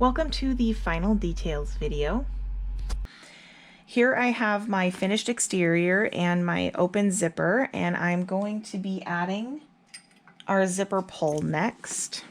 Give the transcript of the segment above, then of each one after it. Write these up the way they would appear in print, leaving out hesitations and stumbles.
Welcome to the final details video. Here I have my finished exterior and my open zipper, and I'm going to be adding our zipper pull next.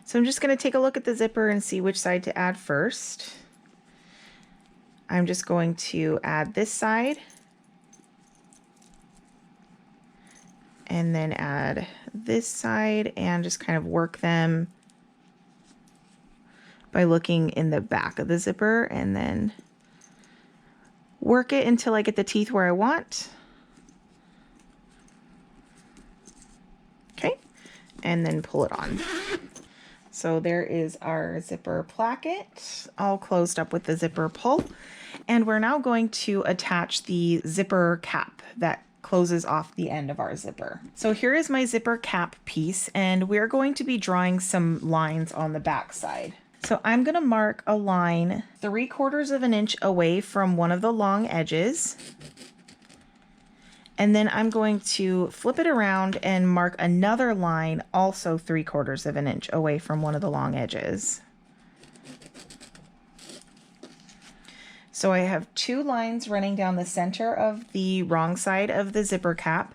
So I'm just going to take a look at the zipper and see which side to add first. I'm just going to add this side and then add this side and just kind of work them by looking in the back of the zipper and then work it until I get the teeth where I want. Okay, and then pull it on. So there is our zipper placket all closed up with the zipper pull. And we're now going to attach the zipper cap that closes off the end of our zipper. So here is my zipper cap piece, and we're going to be drawing some lines on the back side. So I'm going to mark a line 3/4 of an inch away from one of the long edges. And then I'm going to flip it around and mark another line also 3/4 of an inch away from one of the long edges. So I have two lines running down the center of the wrong side of the zipper cap,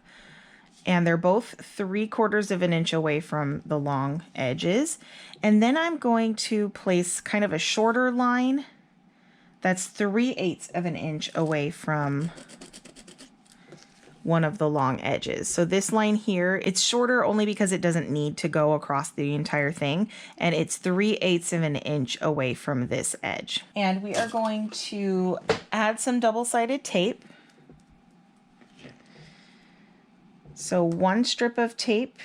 and they're both 3/4 of an inch away from the long edges. And then I'm going to place kind of a shorter line that's 3/8 of an inch away from one of the long edges. So this line here, it's shorter only because it doesn't need to go across the entire thing, and it's 3/8 of an inch away from this edge. And we are going to add some double-sided tape. So one strip of tape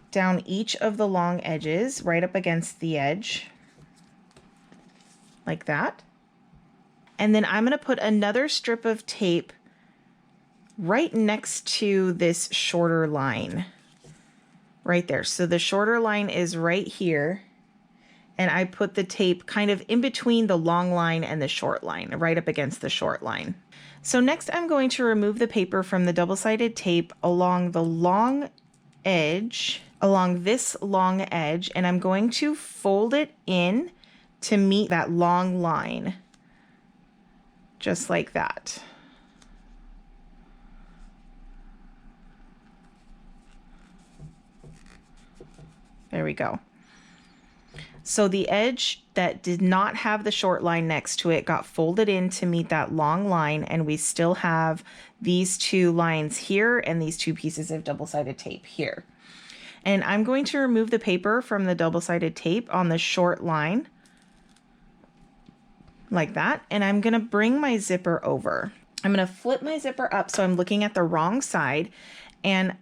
down each of the long edges, right up against the edge, like that. And then I'm going to put another strip of tape right next to this shorter line, right there. So the shorter line is right here, and I put the tape kind of in between the long line and the short line, right up against the short line. So next I'm going to remove the paper from the double-sided tape along the long edge, along this long edge, and I'm going to fold it in to meet that long line, just like that. There we go. So the edge that did not have the short line next to it got folded in to meet that long line, and we still have these two lines here and these two pieces of double-sided tape here. And I'm going to remove the paper from the double-sided tape on the short line, like that, and I'm going to bring my zipper over. I'm going to flip my zipper up so I'm looking at the wrong side, and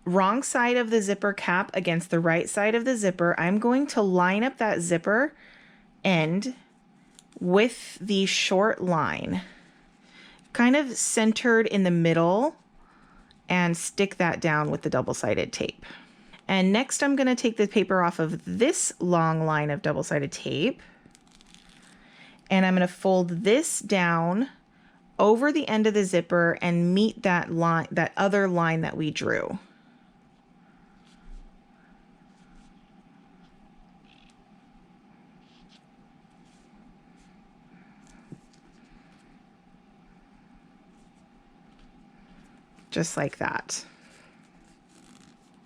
wrong side of the zipper cap against the right side of the zipper, I'm going to line up that zipper end with the short line, kind of centered in the middle, and stick that down with the double-sided tape. And next I'm going to take the paper off of this long line of double-sided tape, and I'm going to fold this down over the end of the zipper and meet that line, that other line that we drew. Just like that.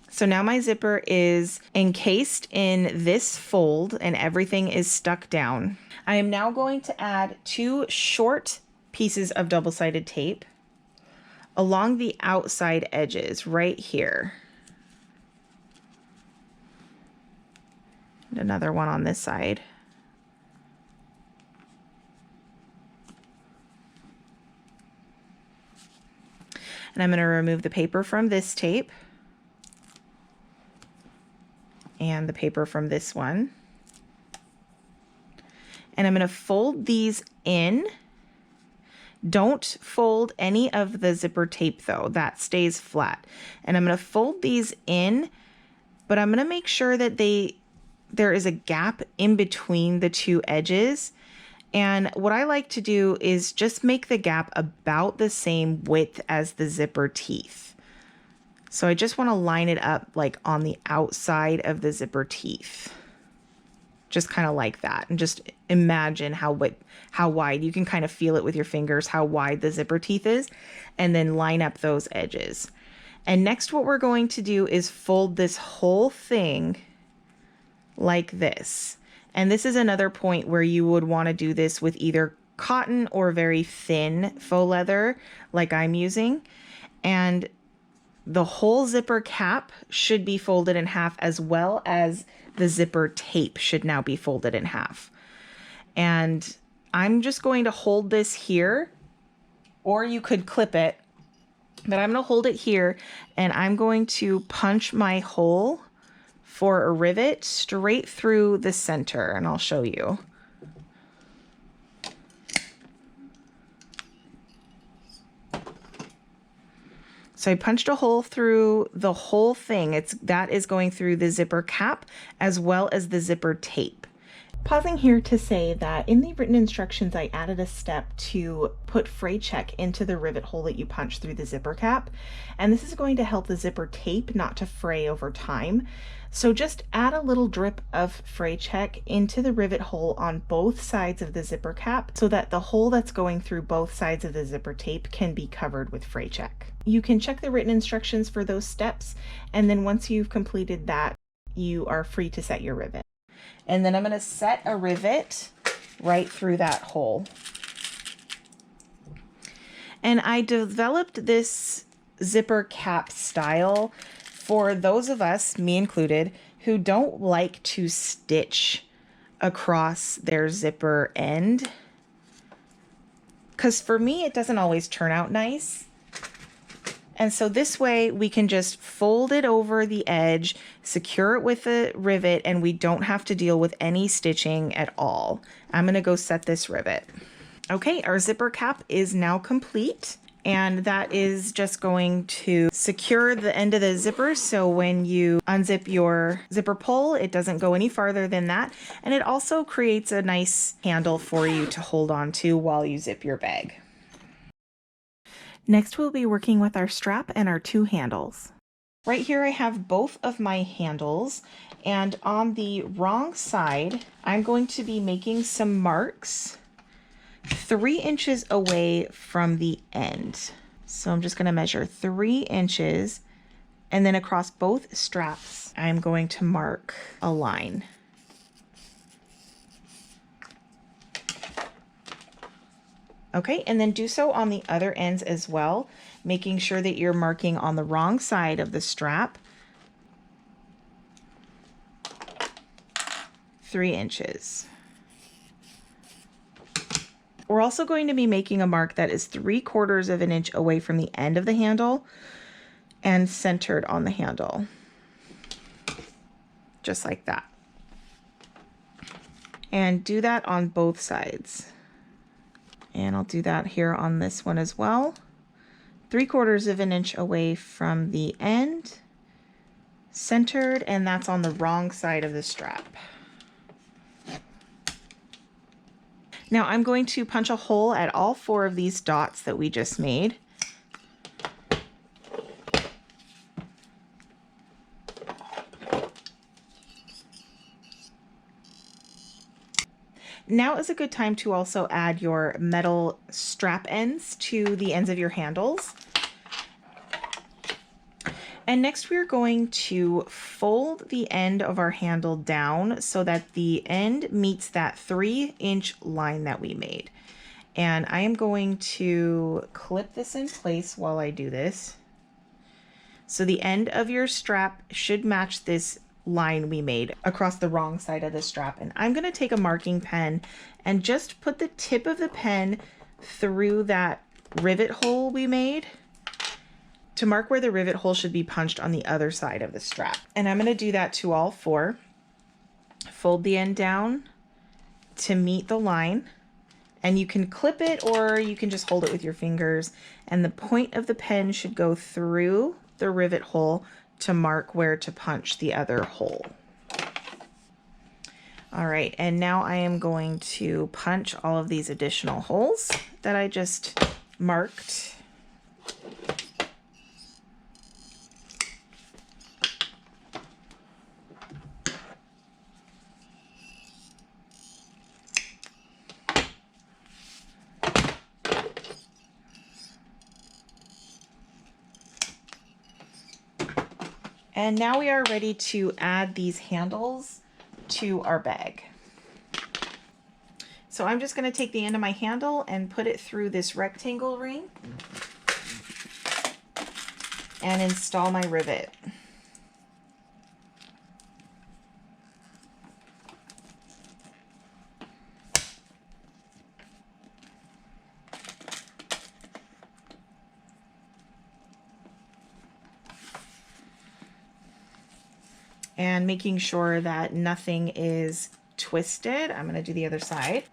So now my zipper is encased in this fold and everything is stuck down. I am now going to add two short pieces of double-sided tape along the outside edges right here. And another one on this side. And I'm going to remove the paper from this tape and the paper from this one. And I'm going to fold these in. Don't fold any of the zipper tape though, that stays flat. And I'm going to fold these in, but I'm going to make sure that there is a gap in between the two edges. And what I like to do is just make the gap about the same width as the zipper teeth. So I just want to line it up like on the outside of the zipper teeth. just kind of like that. And just imagine how wide, you can kind of feel it with your fingers, how wide the zipper teeth is, and then line up those edges. And next what we're going to do is fold this whole thing like this. And this is another point where you would want to do this with either cotton or very thin faux leather like I'm using. And the whole zipper cap should be folded in half, as well as the zipper tape should now be folded in half. And I'm just going to hold this here, or you could clip it, but I'm going to hold it here, and I'm going to punch my hole for a rivet straight through the center, and I'll show you. So I punched a hole through the whole thing. That is going through the zipper cap as well as the zipper tape. Pausing here to say that in the written instructions, I added a step to put fray check into the rivet hole that you punch through the zipper cap. And this is going to help the zipper tape not to fray over time. So just add a little drip of fray check into the rivet hole on both sides of the zipper cap so that the hole that's going through both sides of the zipper tape can be covered with fray check. You can check the written instructions for those steps, and then once you've completed that, you are free to set your rivet. And then I'm going to set a rivet right through that hole. And I developed this zipper cap style for those of us, me included, who don't like to stitch across their zipper end. Because for me, it doesn't always turn out nice. And so this way we can just fold it over the edge, secure it with a rivet, and we don't have to deal with any stitching at all. I'm going to go set this rivet. Okay, our zipper cap is now complete, and that is just going to secure the end of the zipper, so when you unzip your zipper pull, it doesn't go any farther than that. And it also creates a nice handle for you to hold on to while you zip your bag. Next, we'll be working with our strap and our two handles. Right here I have both of my handles, and on the wrong side, I'm going to be making some marks 3 inches away from the end. So I'm just going to measure 3 inches, and then across both straps, I'm going to mark a line. Okay, and then do so on the other ends as well, making sure that you're marking on the wrong side of the strap. 3 inches. We're also going to be making a mark that is 3/4 of an inch away from the end of the handle and centered on the handle. Just like that. And do that on both sides. And I'll do that here on this one as well. 3/4 of an inch away from the end, centered, and that's on the wrong side of the strap. Now I'm going to punch a hole at all 4 of these dots that we just made. Now is a good time to also add your metal strap ends to the ends of your handles. And next we're going to fold the end of our handle down so that the end meets that 3-inch line that we made. And I am going to clip this in place while I do this. So the end of your strap should match this line we made across the wrong side of the strap. And I'm going to take a marking pen and just put the tip of the pen through that rivet hole we made to mark where the rivet hole should be punched on the other side of the strap. And I'm going to do that to all 4. Fold the end down to meet the line, and you can clip it or you can just hold it with your fingers, and the point of the pen should go through the rivet hole to mark where to punch the other hole. All right, and now I am going to punch all of these additional holes that I just marked. And now we are ready to add these handles to our bag. So I'm just going to take the end of my handle and put it through this rectangle ring and install my rivet. And making sure that nothing is twisted. I'm going to do the other side.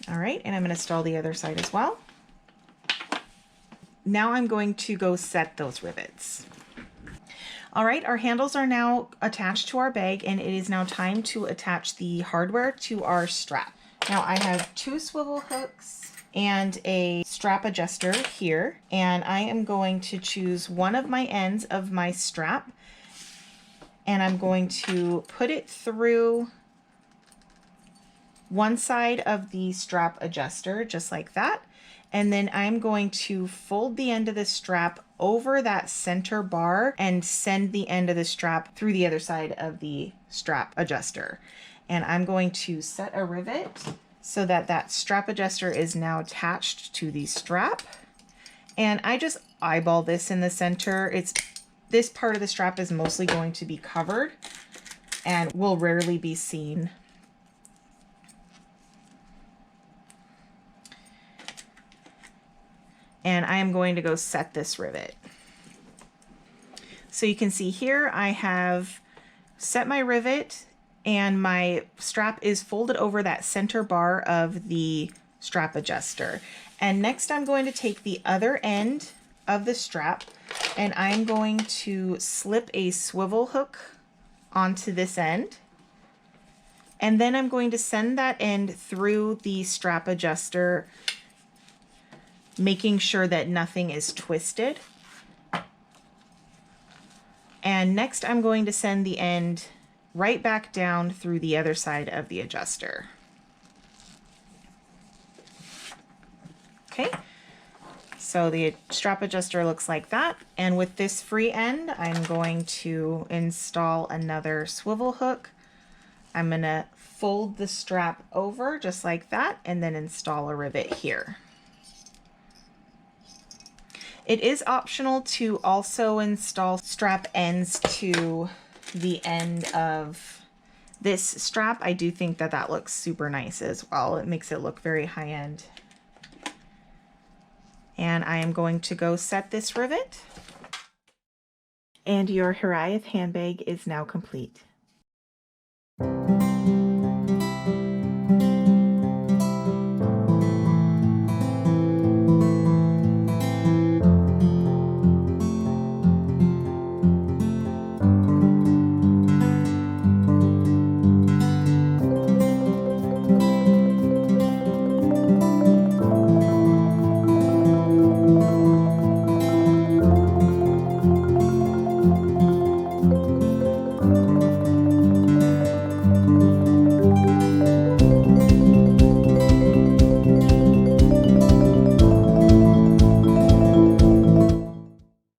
All right, and I'm going to install the other side as well. Now I'm going to go set those rivets. All right, our handles are now attached to our bag, and it is now time to attach the hardware to our strap. Now I have 2 swivel hooks and a strap adjuster here, and I am going to choose one of my ends of my strap, and I'm going to put it through one side of the strap adjuster, just like that. And then I'm going to fold the end of the strap over that center bar and send the end of the strap through the other side of the strap adjuster. And I'm going to set a rivet so that that strap adjuster is now attached to the strap. And I just eyeball this in the center. This part of the strap is mostly going to be covered and will rarely be seen. And I am going to go set this rivet. So you can see here I have set my rivet and my strap is folded over that center bar of the strap adjuster. And next I'm going to take the other end of the strap and I'm going to slip a swivel hook onto this end. And then I'm going to send that end through the strap adjuster, making sure that nothing is twisted. And next I'm going to send the end right back down through the other side of the adjuster. Okay, so the strap adjuster looks like that. And with this free end, I'm going to install another swivel hook. I'm gonna fold the strap over just like that and then install a rivet here. It is optional to also install strap ends to the end of this strap. I do think that that looks super nice as well. It makes it look very high end. And I am going to go set this rivet. And your Hiraeth handbag is now complete.